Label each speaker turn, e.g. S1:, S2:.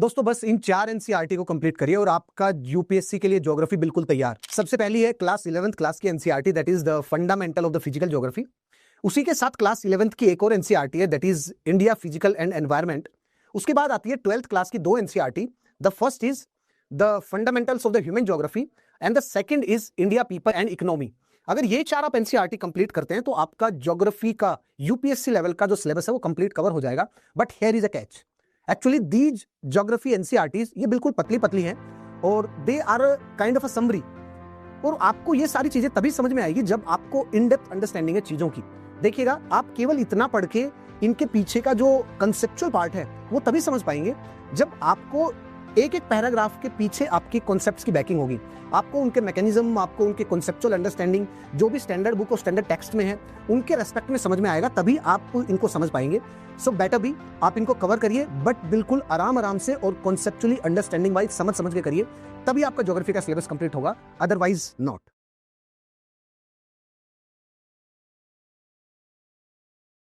S1: दोस्तों बस इन 4 एनसीईआरटी को कंप्लीट करिए और आपका यूपीएससी के लिए ज्योग्राफी बिल्कुल तैयार। सबसे पहली है क्लास 11th क्लास की NCERT, that is the fundamental of the physical geography. उसी के साथ क्लास 11th की एक और एनसीईआरटी है, that is India physical and environment. उसके बाद आती है 12th क्लास की 2 NCERT. The first is the fundamentals of the human geography and the second is India people and economy. अगर ये 4 आप एनसीईआरटी कंप्लीट करते हैं तो आपका ज्योग्राफी का यूपीएससी लेवल का जो सिलेबस है वो कंप्लीट कवर हो जाएगा। But here is a catch, actually these geography NCERTs ये बिल्कुल पतली पतली हैं और they are kind of a summary. और आपको ये सारी चीजें तभी समझ में आएगी जब आपको इन डेप्थ अंडरस्टैंडिंग है चीजों की। देखिएगा, आप केवल इतना पढ़ के इनके पीछे का जो कंसेप्चुअल पार्ट है वो तभी समझ पाएंगे जब आपको एक एक पैराग्राफ के पीछे आपकी कॉन्सेप्ट्स की बैकिंग होगी। आपको उनके मैकेनिज्म, आपको उनके कॉन्सेप्चुअल अंडरस्टैंडिंग जो भी स्टैंडर्ड बुक और स्टैंडर्ड टेक्स्ट में है उनके रेस्पेक्ट में समझ में आएगा, तभी आप इनको समझ पाएंगे। सो बेटर भी आप इनको कवर करिए, बट बिल्कुल आराम आराम से और कॉन्सेप्चुअली अंडरस्टैंडिंग वाइज समझ के करिए, तभी आपका ज्योग्राफी का सिलेबस कंप्लीट होगा, अदरवाइज नॉट।